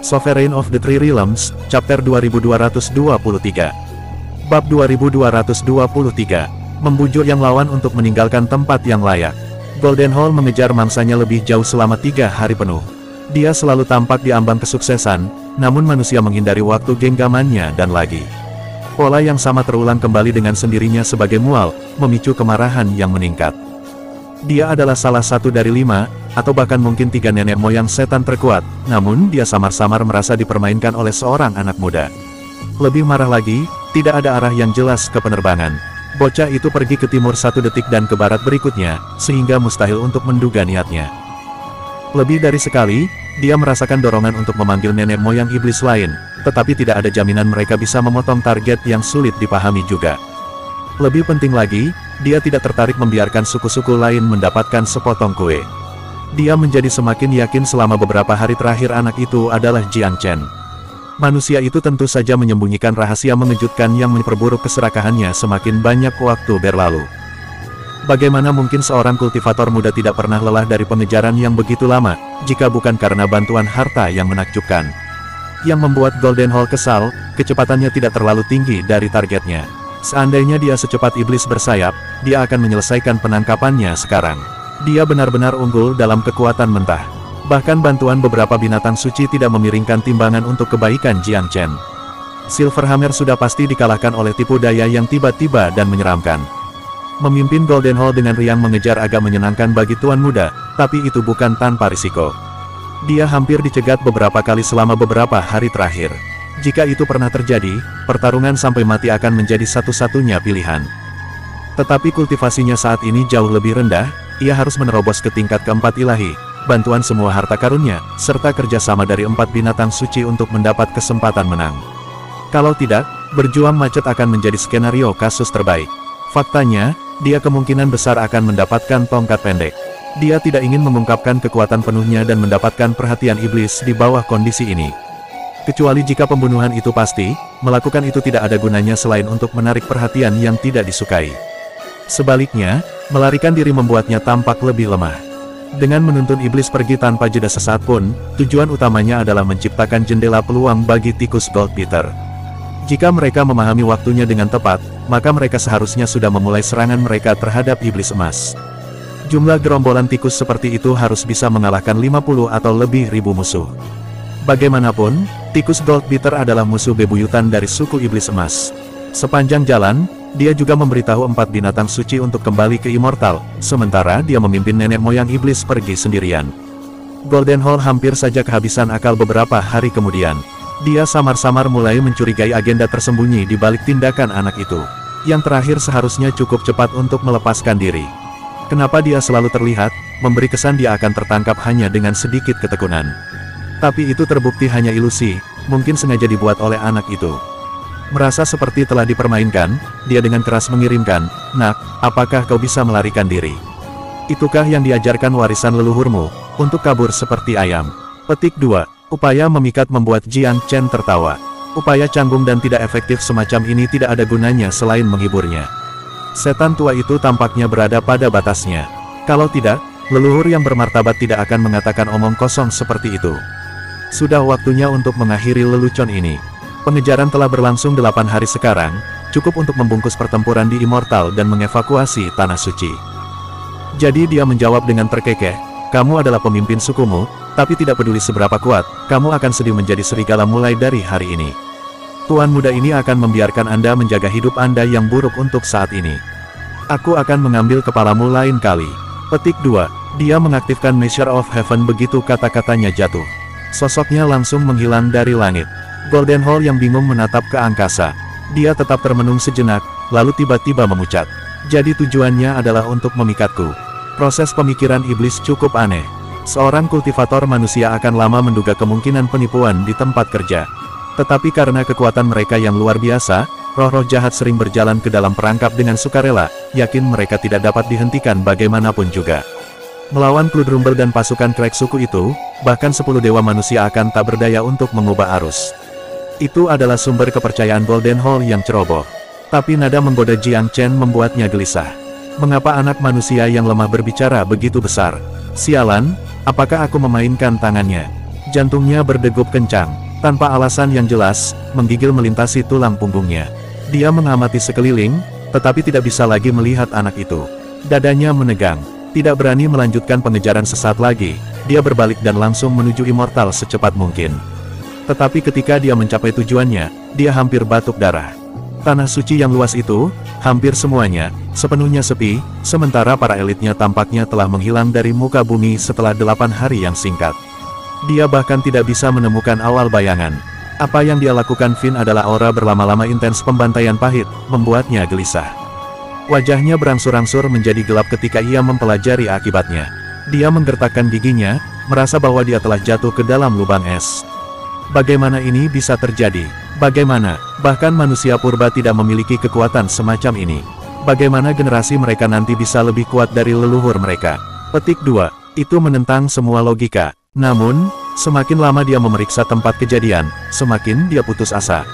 Sovereign of the Three Realms, Chapter 2223. Bab 2223. Membujuk yang lawan untuk meninggalkan tempat yang layak. Golden Hall mengejar mangsanya lebih jauh selama 3 hari penuh. Dia selalu tampak di ambang kesuksesan, namun manusia menghindari waktu genggamannya dan lagi. Pola yang sama terulang kembali dengan sendirinya sebagai mual, memicu kemarahan yang meningkat. Dia adalah salah satu dari 5, atau bahkan mungkin 3 nenek moyang setan terkuat, namun dia samar-samar merasa dipermainkan oleh seorang anak muda. Lebih marah lagi, tidak ada arah yang jelas ke penerbangan. Bocah itu pergi ke timur 1 detik dan ke barat berikutnya, sehingga mustahil untuk menduga niatnya. Lebih dari sekali, dia merasakan dorongan untuk memanggil nenek moyang iblis lain, tetapi tidak ada jaminan mereka bisa memotong target yang sulit dipahami juga. Lebih penting lagi, dia tidak tertarik membiarkan suku-suku lain mendapatkan sepotong kue. Dia menjadi semakin yakin selama beberapa hari terakhir anak itu adalah Jiang Chen. Manusia itu tentu saja menyembunyikan rahasia mengejutkan yang memperburuk keserakahannya semakin banyak waktu berlalu. Bagaimana mungkin seorang kultivator muda tidak pernah lelah dari pengejaran yang begitu lama, jika bukan karena bantuan harta yang menakjubkan. Yang membuat Golden Hall kesal, kecepatannya tidak terlalu tinggi dari targetnya. Seandainya dia secepat iblis bersayap, dia akan menyelesaikan penangkapannya sekarang. Dia benar-benar unggul dalam kekuatan mentah. Bahkan bantuan beberapa binatang suci tidak memiringkan timbangan untuk kebaikan Jiang Chen. Silverhammer sudah pasti dikalahkan oleh tipu daya yang tiba-tiba dan menyeramkan. Memimpin Golden Hall dengan riang mengejar agak menyenangkan bagi tuan muda, tapi itu bukan tanpa risiko. Dia hampir dicegat beberapa kali selama beberapa hari terakhir. Jika itu pernah terjadi, pertarungan sampai mati akan menjadi satu-satunya pilihan. Tetapi kultivasinya saat ini jauh lebih rendah, ia harus menerobos ke tingkat keempat ilahi, bantuan semua harta karunnya, serta kerjasama dari 4 binatang suci untuk mendapat kesempatan menang. Kalau tidak, berjuang macet akan menjadi skenario kasus terbaik. Faktanya, dia kemungkinan besar akan mendapatkan tongkat pendek. Dia tidak ingin mengungkapkan kekuatan penuhnya dan mendapatkan perhatian iblis di bawah kondisi ini. Kecuali jika pembunuhan itu pasti, melakukan itu tidak ada gunanya selain untuk menarik perhatian yang tidak disukai. Sebaliknya, melarikan diri membuatnya tampak lebih lemah. Dengan menuntun iblis pergi tanpa jeda sesaat pun, tujuan utamanya adalah menciptakan jendela peluang bagi tikus Goldbeater. Jika mereka memahami waktunya dengan tepat, maka mereka seharusnya sudah memulai serangan mereka terhadap iblis emas. Jumlah gerombolan tikus seperti itu harus bisa mengalahkan 50 atau lebih ribu musuh. Bagaimanapun, tikus Goldbeater adalah musuh bebuyutan dari suku iblis emas. Sepanjang jalan, dia juga memberitahu 4 binatang suci untuk kembali ke Immortal, sementara dia memimpin nenek moyang iblis pergi sendirian. Golden Hall hampir saja kehabisan akal beberapa hari kemudian. Dia samar-samar mulai mencurigai agenda tersembunyi di balik tindakan anak itu. Yang terakhir seharusnya cukup cepat untuk melepaskan diri. Kenapa dia selalu terlihat, memberi kesan dia akan tertangkap hanya dengan sedikit ketekunan. Tapi itu terbukti hanya ilusi, mungkin sengaja dibuat oleh anak itu. Merasa seperti telah dipermainkan, dia dengan keras mengirimkan, "Nak, apakah kau bisa melarikan diri? Itukah yang diajarkan warisan leluhurmu, untuk kabur seperti ayam?" Petik 2. Upaya memikat membuat Jiang Chen tertawa. Upaya canggung dan tidak efektif semacam ini tidak ada gunanya selain menghiburnya. Setan tua itu tampaknya berada pada batasnya. Kalau tidak, leluhur yang bermartabat tidak akan mengatakan omong kosong seperti itu. Sudah waktunya untuk mengakhiri lelucon ini. Pengejaran telah berlangsung 8 hari sekarang, cukup untuk membungkus pertempuran di Immortal dan mengevakuasi Tanah Suci. Jadi dia menjawab dengan terkekeh, "Kamu adalah pemimpin sukumu, tapi tidak peduli seberapa kuat, kamu akan sedih menjadi serigala mulai dari hari ini. Tuan muda ini akan membiarkan Anda menjaga hidup Anda yang buruk untuk saat ini. Aku akan mengambil kepalamu lain kali." Petik 2. Dia mengaktifkan Measure of Heaven begitu kata-katanya jatuh. Sosoknya langsung menghilang dari langit. Golden Hall yang bingung menatap ke angkasa. Dia tetap termenung sejenak, lalu tiba-tiba memucat. Jadi tujuannya adalah untuk memikatku. Proses pemikiran iblis cukup aneh. Seorang kultivator manusia akan lama menduga kemungkinan penipuan di tempat kerja. Tetapi karena kekuatan mereka yang luar biasa, roh-roh jahat sering berjalan ke dalam perangkap dengan sukarela, yakin mereka tidak dapat dihentikan bagaimanapun juga. Melawan Kludrumble dan pasukan Krek suku itu, bahkan 10 dewa manusia akan tak berdaya untuk mengubah arus. Itu adalah sumber kepercayaan Golden Hall yang ceroboh. Tapi nada menggoda Jiang Chen membuatnya gelisah. Mengapa anak manusia yang lemah berbicara begitu besar? Sialan, apakah aku memainkan tangannya? Jantungnya berdegup kencang. Tanpa alasan yang jelas, menggigil melintasi tulang punggungnya. Dia mengamati sekeliling, tetapi tidak bisa lagi melihat anak itu. Dadanya menegang. Tidak berani melanjutkan pengejaran sesaat lagi, dia berbalik dan langsung menuju Immortal secepat mungkin. Tetapi ketika dia mencapai tujuannya, dia hampir batuk darah. Tanah suci yang luas itu, hampir semuanya, sepenuhnya sepi, sementara para elitnya tampaknya telah menghilang dari muka bumi setelah 8 hari yang singkat. Dia bahkan tidak bisa menemukan awal bayangan. Apa yang dia lakukan Finn adalah aura berlama-lama intens pembantaian pahit, membuatnya gelisah. Wajahnya berangsur-angsur menjadi gelap ketika ia mempelajari akibatnya. Dia menggertakkan giginya, merasa bahwa dia telah jatuh ke dalam lubang es. Bagaimana ini bisa terjadi? Bagaimana, bahkan manusia purba tidak memiliki kekuatan semacam ini? Bagaimana generasi mereka nanti bisa lebih kuat dari leluhur mereka? Petik 2. Itu menentang semua logika. Namun, semakin lama dia memeriksa tempat kejadian, semakin dia putus asa.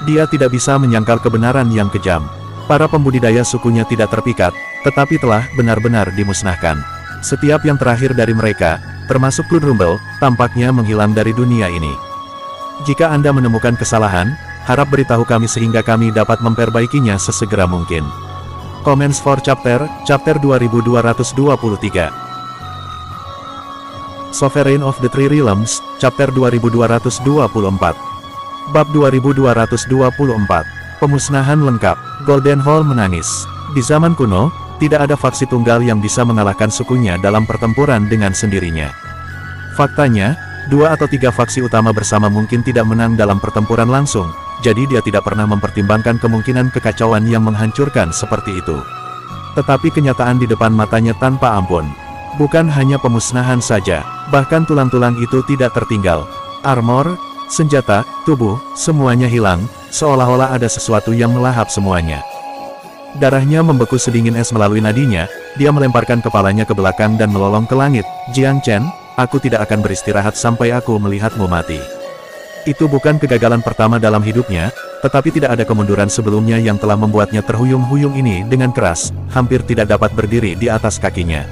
Dia tidak bisa menyangkal kebenaran yang kejam. Para pembudidaya sukunya tidak terpikat, tetapi telah benar-benar dimusnahkan. Setiap yang terakhir dari mereka, termasuk Kludrumble, tampaknya menghilang dari dunia ini. Jika Anda menemukan kesalahan, harap beritahu kami sehingga kami dapat memperbaikinya sesegera mungkin. Comments for Chapter 2223. Sovereign of the Three Realms, Chapter 2224. Bab 2224. Pemusnahan lengkap. Golden Hall menangis. Di zaman kuno, tidak ada faksi tunggal yang bisa mengalahkan sukunya dalam pertempuran dengan sendirinya. Faktanya, 2 atau 3 faksi utama bersama mungkin tidak menang dalam pertempuran langsung, jadi dia tidak pernah mempertimbangkan kemungkinan kekacauan yang menghancurkan seperti itu. Tetapi kenyataan di depan matanya tanpa ampun. Bukan hanya pemusnahan saja, bahkan tulang-tulang itu tidak tertinggal. Armor, senjata, tubuh, semuanya hilang, seolah-olah ada sesuatu yang melahap semuanya. Darahnya membeku sedingin es melalui nadinya, dia melemparkan kepalanya ke belakang dan melolong ke langit. Jiang Chen, aku tidak akan beristirahat sampai aku melihatmu mati. Itu bukan kegagalan pertama dalam hidupnya, tetapi tidak ada kemunduran sebelumnya yang telah membuatnya terhuyung-huyung ini dengan keras, hampir tidak dapat berdiri di atas kakinya.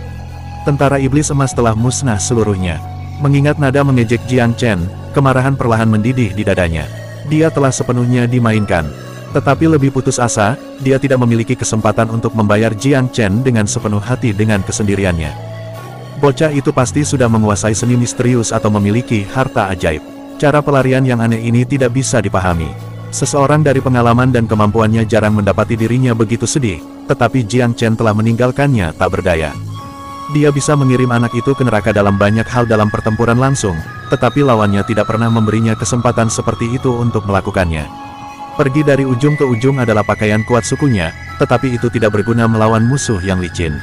Tentara iblis emas telah musnah seluruhnya. Mengingat nada mengejek Jiang Chen, kemarahan perlahan mendidih di dadanya. Dia telah sepenuhnya dimainkan. Tetapi lebih putus asa, dia tidak memiliki kesempatan untuk membayar Jiang Chen dengan sepenuh hati dengan kesendiriannya. Bocah itu pasti sudah menguasai seni misterius atau memiliki harta ajaib. Cara pelarian yang aneh ini tidak bisa dipahami. Seseorang dari pengalaman dan kemampuannya jarang mendapati dirinya begitu sedih, tetapi Jiang Chen telah meninggalkannya tak berdaya. Dia bisa mengirim anak itu ke neraka dalam banyak hal dalam pertempuran langsung, tetapi lawannya tidak pernah memberinya kesempatan seperti itu untuk melakukannya. Pergi dari ujung ke ujung adalah pakaian kuat sukunya, tetapi itu tidak berguna melawan musuh yang licin.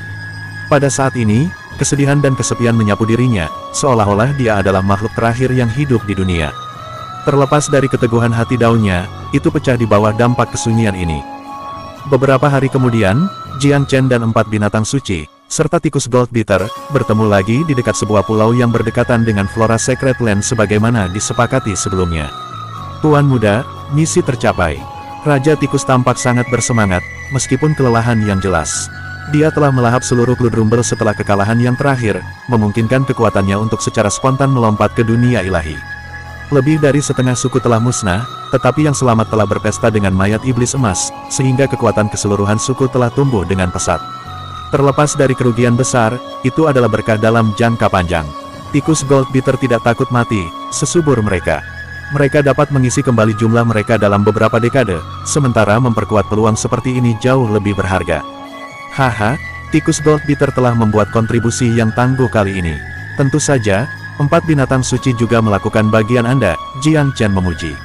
Pada saat ini, kesedihan dan kesepian menyapu dirinya, seolah-olah dia adalah makhluk terakhir yang hidup di dunia. Terlepas dari keteguhan hati daunnya, itu pecah di bawah dampak kesunyian ini. Beberapa hari kemudian, Jiang Chen dan 4 binatang suci, serta tikus Goldbeater, bertemu lagi di dekat sebuah pulau yang berdekatan dengan flora Secret Land sebagaimana disepakati sebelumnya. Tuan muda, misi tercapai. Raja Tikus tampak sangat bersemangat, meskipun kelelahan yang jelas. Dia telah melahap seluruh Bloodrumble setelah kekalahan yang terakhir, memungkinkan kekuatannya untuk secara spontan melompat ke dunia ilahi. Lebih dari setengah suku telah musnah, tetapi yang selamat telah berpesta dengan mayat iblis emas, sehingga kekuatan keseluruhan suku telah tumbuh dengan pesat. Terlepas dari kerugian besar, itu adalah berkah dalam jangka panjang. Tikus Goldbeater tidak takut mati, sesubur mereka. Mereka dapat mengisi kembali jumlah mereka dalam beberapa dekade, sementara memperkuat peluang seperti ini jauh lebih berharga. Haha, tikus Goldbeater telah membuat kontribusi yang tangguh kali ini. Tentu saja, 4 binatang suci juga melakukan bagian Anda, Jiang Chen memuji.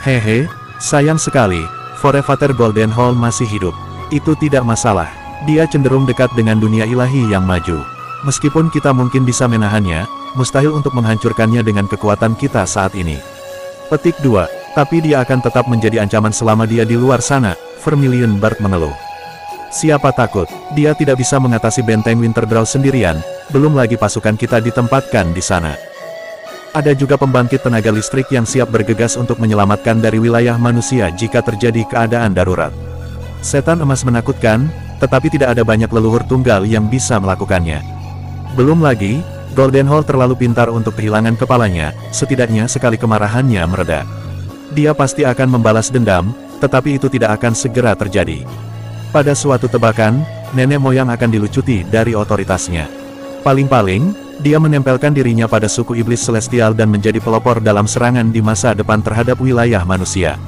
Hehe, sayang sekali, Forefather Goldenhall masih hidup. Itu tidak masalah. Dia cenderung dekat dengan dunia ilahi yang maju. Meskipun kita mungkin bisa menahannya, mustahil untuk menghancurkannya dengan kekuatan kita saat ini. Petik 2, tapi dia akan tetap menjadi ancaman selama dia di luar sana, Vermilion Bard mengeluh. Siapa takut, dia tidak bisa mengatasi benteng Winterdraw sendirian, belum lagi pasukan kita ditempatkan di sana. Ada juga pembangkit tenaga listrik yang siap bergegas untuk menyelamatkan dari wilayah manusia jika terjadi keadaan darurat. Setan emas menakutkan, tetapi tidak ada banyak leluhur tunggal yang bisa melakukannya. Belum lagi, Goldenhall terlalu pintar untuk kehilangan kepalanya, setidaknya sekali kemarahannya mereda. Dia pasti akan membalas dendam, tetapi itu tidak akan segera terjadi. Pada suatu tebakan, nenek moyang akan dilucuti dari otoritasnya. Paling-paling, dia menempelkan dirinya pada suku iblis celestial dan menjadi pelopor dalam serangan di masa depan terhadap wilayah manusia.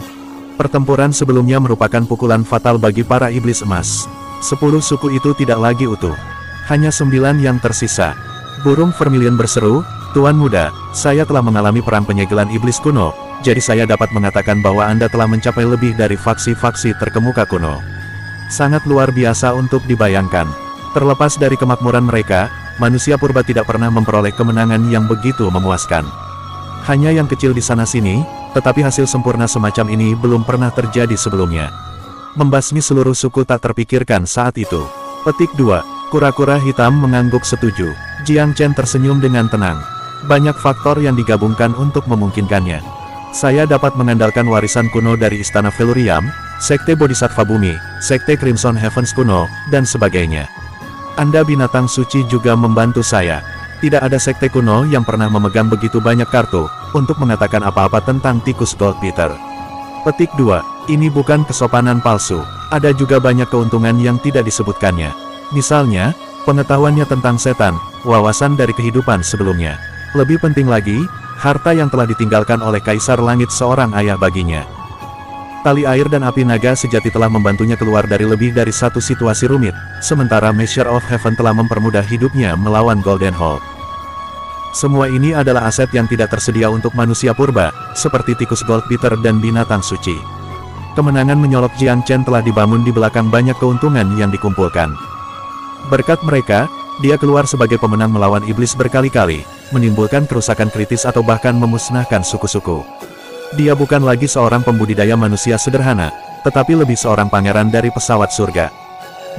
Pertempuran sebelumnya merupakan pukulan fatal bagi para iblis emas. 10 suku itu tidak lagi utuh. Hanya 9 yang tersisa. Burung Vermilion berseru, Tuan muda, saya telah mengalami perang penyegelan iblis kuno, jadi saya dapat mengatakan bahwa Anda telah mencapai lebih dari faksi-faksi terkemuka kuno. Sangat luar biasa untuk dibayangkan. Terlepas dari kemakmuran mereka, manusia purba tidak pernah memperoleh kemenangan yang begitu memuaskan. Hanya yang kecil di sana-sini, tetapi hasil sempurna semacam ini belum pernah terjadi sebelumnya. Membasmi seluruh suku tak terpikirkan saat itu. Petik 2, kura-kura hitam mengangguk setuju. Jiang Chen tersenyum dengan tenang. Banyak faktor yang digabungkan untuk memungkinkannya. Saya dapat mengandalkan warisan kuno dari Istana Velurium, Sekte Bodhisattva Bumi, Sekte Crimson Heavens kuno, dan sebagainya. Anda binatang suci juga membantu saya. Tidak ada sekte kuno yang pernah memegang begitu banyak kartu, untuk mengatakan apa-apa tentang tikus Goldbeater. Petik 2, ini bukan kesopanan palsu, ada juga banyak keuntungan yang tidak disebutkannya. Misalnya, pengetahuannya tentang setan, wawasan dari kehidupan sebelumnya. Lebih penting lagi, harta yang telah ditinggalkan oleh Kaisar Langit seorang ayah baginya. Tali air dan api naga sejati telah membantunya keluar dari lebih dari satu situasi rumit, sementara Measure of Heaven telah mempermudah hidupnya melawan Goldenhall. Semua ini adalah aset yang tidak tersedia untuk manusia purba, seperti tikus Goldbeater dan binatang suci. Kemenangan menyolok Jiang Chen telah dibangun di belakang banyak keuntungan yang dikumpulkan. Berkat mereka, dia keluar sebagai pemenang melawan iblis berkali-kali, menimbulkan kerusakan kritis atau bahkan memusnahkan suku-suku. Dia bukan lagi seorang pembudidaya manusia sederhana, tetapi lebih seorang pangeran dari pesawat surga.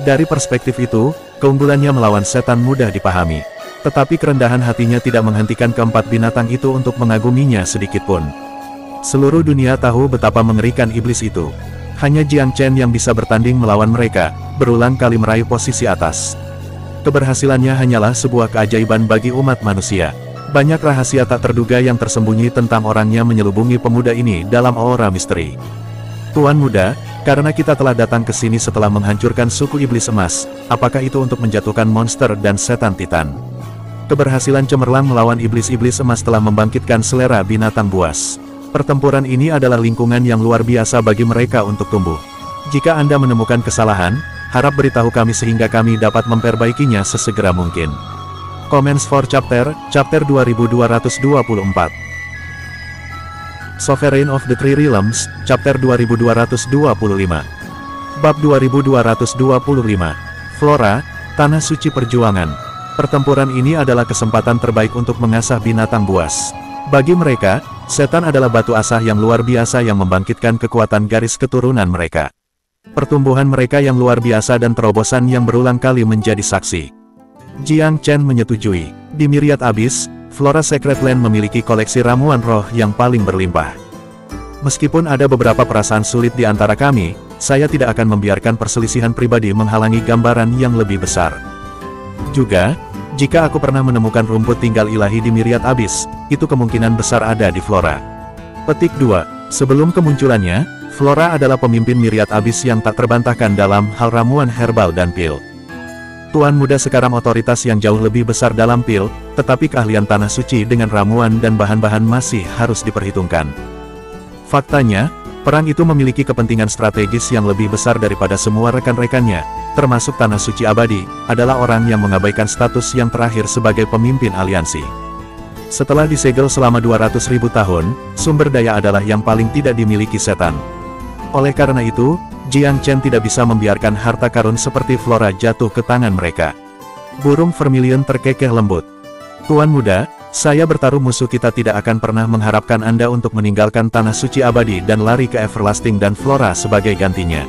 Dari perspektif itu, keunggulannya melawan setan mudah dipahami. Tetapi kerendahan hatinya tidak menghentikan keempat binatang itu untuk mengaguminya sedikitpun. Seluruh dunia tahu betapa mengerikan iblis itu. Hanya Jiang Chen yang bisa bertanding melawan mereka, berulang kali meraih posisi atas. Keberhasilannya hanyalah sebuah keajaiban bagi umat manusia. Banyak rahasia tak terduga yang tersembunyi tentang orang yang menyelubungi pemuda ini dalam aura misteri. Tuan Muda, karena kita telah datang ke sini setelah menghancurkan suku iblis emas, apakah itu untuk menjatuhkan monster dan setan Titan? Keberhasilan cemerlang melawan iblis-iblis emas telah membangkitkan selera binatang buas. Pertempuran ini adalah lingkungan yang luar biasa bagi mereka untuk tumbuh. Jika Anda menemukan kesalahan, harap beritahu kami sehingga kami dapat memperbaikinya sesegera mungkin. Comments for Chapter 2224. Sovereign of the Three Realms, Chapter 2225. Bab 2225. Flora, Tanah Suci Perjuangan. Pertempuran ini adalah kesempatan terbaik untuk mengasah binatang buas. Bagi mereka, setan adalah batu asah yang luar biasa yang membangkitkan kekuatan garis keturunan mereka. Pertumbuhan mereka yang luar biasa dan terobosan yang berulang kali menjadi saksi. Jiang Chen menyetujui. Di Myriad Abyss, Flora Sacred Land memiliki koleksi ramuan roh yang paling berlimpah. Meskipun ada beberapa perasaan sulit di antara kami, saya tidak akan membiarkan perselisihan pribadi menghalangi gambaran yang lebih besar. Juga, jika aku pernah menemukan rumput tinggal ilahi di Myriad Abyss, itu kemungkinan besar ada di Flora. Petik 2. Sebelum kemunculannya, Flora adalah pemimpin Myriad Abyss yang tak terbantahkan dalam hal ramuan herbal dan pil. Tuan Muda sekarang otoritas yang jauh lebih besar dalam pil, tetapi keahlian Tanah Suci dengan ramuan dan bahan-bahan masih harus diperhitungkan. Faktanya, perang itu memiliki kepentingan strategis yang lebih besar daripada semua rekan-rekannya, termasuk Tanah Suci Abadi, adalah orang yang mengabaikan status yang terakhir sebagai pemimpin aliansi. Setelah disegel selama 200.000 tahun, sumber daya adalah yang paling tidak dimiliki setan. Oleh karena itu, Jiang Chen tidak bisa membiarkan harta karun seperti Flora jatuh ke tangan mereka. Burung vermilion terkekeh lembut. Tuan Muda, saya bertaruh musuh kita tidak akan pernah mengharapkan Anda untuk meninggalkan Tanah Suci Abadi dan lari ke Everlasting dan Flora sebagai gantinya.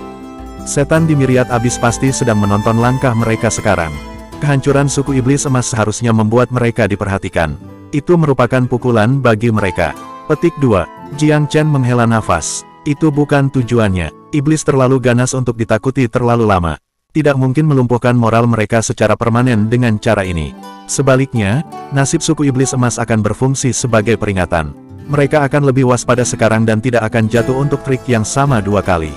Setan di Myriad Abyss pasti sedang menonton langkah mereka sekarang. Kehancuran suku iblis emas seharusnya membuat mereka diperhatikan. Itu merupakan pukulan bagi mereka. Petik 2. Jiang Chen menghela nafas. Itu bukan tujuannya. Iblis terlalu ganas untuk ditakuti terlalu lama. Tidak mungkin melumpuhkan moral mereka secara permanen dengan cara ini. Sebaliknya, nasib suku iblis emas akan berfungsi sebagai peringatan. Mereka akan lebih waspada sekarang dan tidak akan jatuh untuk trik yang sama dua kali.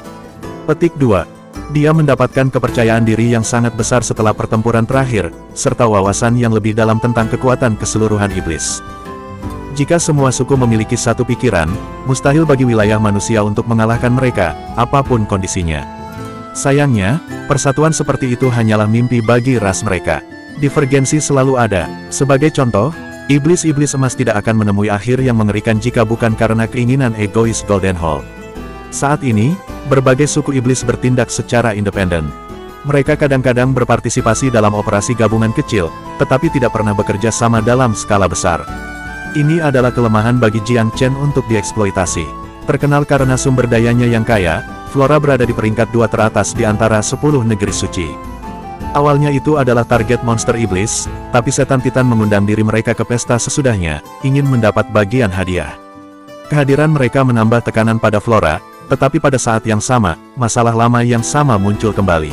Petik 2. Dia mendapatkan kepercayaan diri yang sangat besar setelah pertempuran terakhir, serta wawasan yang lebih dalam tentang kekuatan keseluruhan iblis. Jika semua suku memiliki satu pikiran, mustahil bagi wilayah manusia untuk mengalahkan mereka, apapun kondisinya. Sayangnya, persatuan seperti itu hanyalah mimpi bagi ras mereka. Divergensi selalu ada. Sebagai contoh, iblis-iblis emas tidak akan menemui akhir yang mengerikan jika bukan karena keinginan egois Golden Hall. Saat ini, berbagai suku iblis bertindak secara independen. Mereka kadang-kadang berpartisipasi dalam operasi gabungan kecil, tetapi tidak pernah bekerja sama dalam skala besar. Ini adalah kelemahan bagi Jiang Chen untuk dieksploitasi. Terkenal karena sumber dayanya yang kaya, Flora berada di peringkat 2 teratas di antara 10 negeri suci. Awalnya itu adalah target monster iblis, tapi setan Titan mengundang diri mereka ke pesta sesudahnya, ingin mendapat bagian hadiah. Kehadiran mereka menambah tekanan pada Flora, tetapi pada saat yang sama, masalah lama yang sama muncul kembali.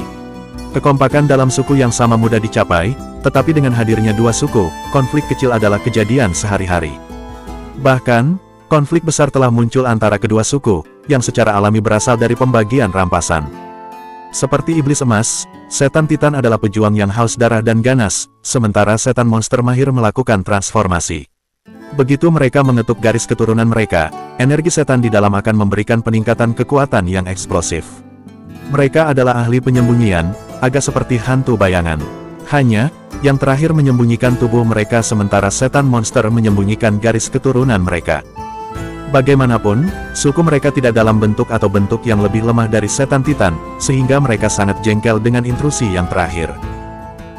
Kekompakan dalam suku yang sama mudah dicapai, tetapi dengan hadirnya dua suku, konflik kecil adalah kejadian sehari-hari. Bahkan, konflik besar telah muncul antara kedua suku, yang secara alami berasal dari pembagian rampasan. Seperti iblis emas, setan Titan adalah pejuang yang haus darah dan ganas, sementara setan monster mahir melakukan transformasi. Begitu mereka mengetuk garis keturunan mereka, energi setan di dalam akan memberikan peningkatan kekuatan yang eksplosif. Mereka adalah ahli penyembunyian, agak seperti hantu bayangan. Hanya, yang terakhir menyembunyikan tubuh mereka sementara setan monster menyembunyikan garis keturunan mereka. Bagaimanapun, suku mereka tidak dalam bentuk atau bentuk yang lebih lemah dari setan Titan, sehingga mereka sangat jengkel dengan intrusi yang terakhir.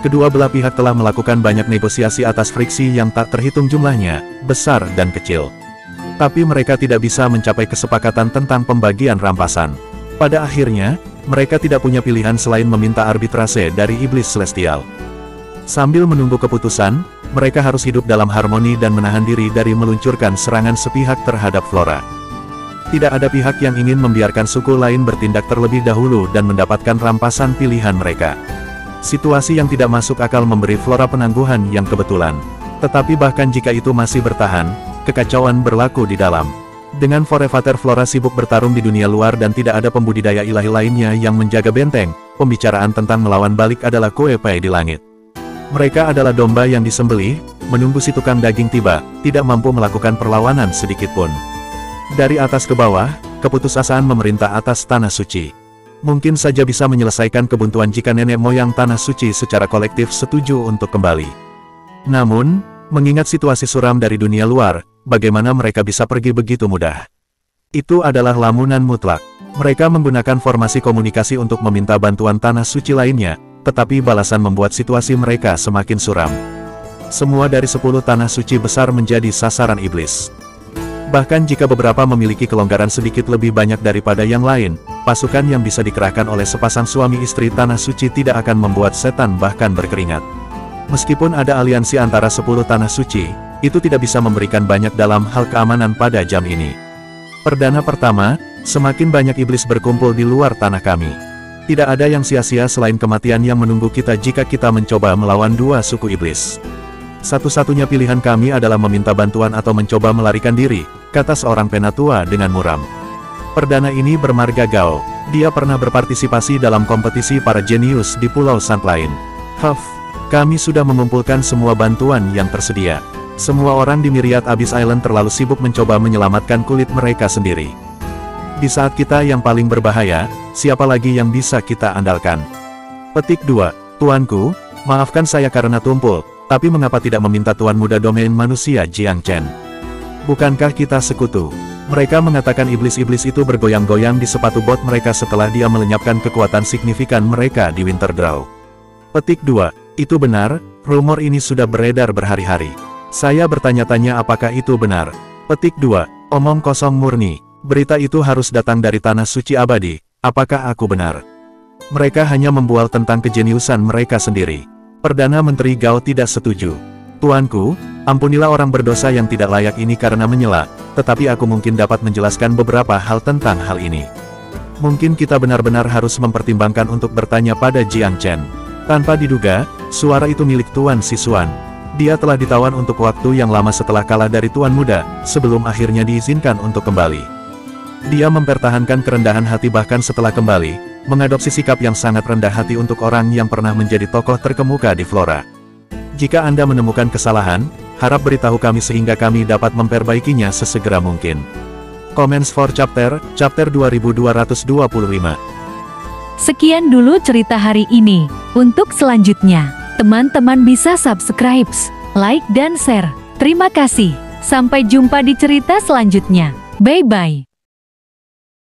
Kedua belah pihak telah melakukan banyak negosiasi atas friksi yang tak terhitung jumlahnya, besar dan kecil. Tapi mereka tidak bisa mencapai kesepakatan tentang pembagian rampasan. Pada akhirnya, mereka tidak punya pilihan selain meminta arbitrase dari iblis celestial. Sambil menunggu keputusan, mereka harus hidup dalam harmoni dan menahan diri dari meluncurkan serangan sepihak terhadap Flora. Tidak ada pihak yang ingin membiarkan suku lain bertindak terlebih dahulu dan mendapatkan rampasan pilihan mereka. Situasi yang tidak masuk akal memberi Flora penangguhan yang kebetulan. Tetapi bahkan jika itu masih bertahan, kekacauan berlaku di dalam. Dengan Forevator Flora sibuk bertarung di dunia luar dan tidak ada pembudidaya ilahi lainnya yang menjaga benteng, pembicaraan tentang melawan balik adalah kue pai di langit. Mereka adalah domba yang disembelih, menunggu si tukang daging tiba, tidak mampu melakukan perlawanan sedikitpun. Dari atas ke bawah, keputusasaan memerintah atas Tanah Suci. Mungkin saja bisa menyelesaikan kebuntuan jika nenek moyang Tanah Suci secara kolektif setuju untuk kembali. Namun, mengingat situasi suram dari dunia luar, bagaimana mereka bisa pergi begitu mudah? Itu adalah lamunan mutlak. Mereka menggunakan formasi komunikasi untuk meminta bantuan Tanah Suci lainnya, tetapi balasan membuat situasi mereka semakin suram. Semua dari 10 Tanah Suci besar menjadi sasaran iblis. Bahkan jika beberapa memiliki kelonggaran sedikit lebih banyak daripada yang lain, pasukan yang bisa dikerahkan oleh sepasang suami istri Tanah Suci tidak akan membuat setan bahkan berkeringat. Meskipun ada aliansi antara 10 Tanah Suci, itu tidak bisa memberikan banyak dalam hal keamanan pada jam ini. Perdana pertama, semakin banyak iblis berkumpul di luar tanah kami. Tidak ada yang sia-sia selain kematian yang menunggu kita jika kita mencoba melawan dua suku iblis. Satu-satunya pilihan kami adalah meminta bantuan atau mencoba melarikan diri, kata seorang penatua dengan muram. Perdana ini bermarga Gao. Dia pernah berpartisipasi dalam kompetisi para jenius di Pulau Sant lain. Kami sudah mengumpulkan semua bantuan yang tersedia. Semua orang di Myriad Abyss Island terlalu sibuk mencoba menyelamatkan kulit mereka sendiri. Di saat kita yang paling berbahaya, siapa lagi yang bisa kita andalkan? Petik 2. Tuanku, maafkan saya karena tumpul, tapi mengapa tidak meminta Tuan Muda Domain Manusia Jiang Chen? Bukankah kita sekutu? Mereka mengatakan iblis-iblis itu bergoyang-goyang di sepatu bot mereka setelah dia melenyapkan kekuatan signifikan mereka di Winterdraw. Petik 2. Itu benar, rumor ini sudah beredar berhari-hari. Saya bertanya-tanya apakah itu benar. Petik 2. Omong kosong murni. Berita itu harus datang dari Tanah Suci Abadi. Apakah aku benar? Mereka hanya membual tentang kejeniusan mereka sendiri. Perdana Menteri Gao tidak setuju. Tuanku, ampunilah orang berdosa yang tidak layak ini karena menyela, tetapi aku mungkin dapat menjelaskan beberapa hal tentang hal ini. Mungkin kita benar-benar harus mempertimbangkan untuk bertanya pada Jiang Chen. Tanpa diduga, suara itu milik Tuan Sisuan. Dia telah ditawan untuk waktu yang lama setelah kalah dari Tuan Muda, sebelum akhirnya diizinkan untuk kembali. Dia mempertahankan kerendahan hati bahkan setelah kembali, mengadopsi sikap yang sangat rendah hati untuk orang yang pernah menjadi tokoh terkemuka di Flora. Jika Anda menemukan kesalahan, harap beritahu kami sehingga kami dapat memperbaikinya sesegera mungkin. Comments for Chapter 2225. Sekian dulu cerita hari ini. Untuk selanjutnya, teman-teman bisa subscribe, like dan share. Terima kasih. Sampai jumpa di cerita selanjutnya. Bye-bye.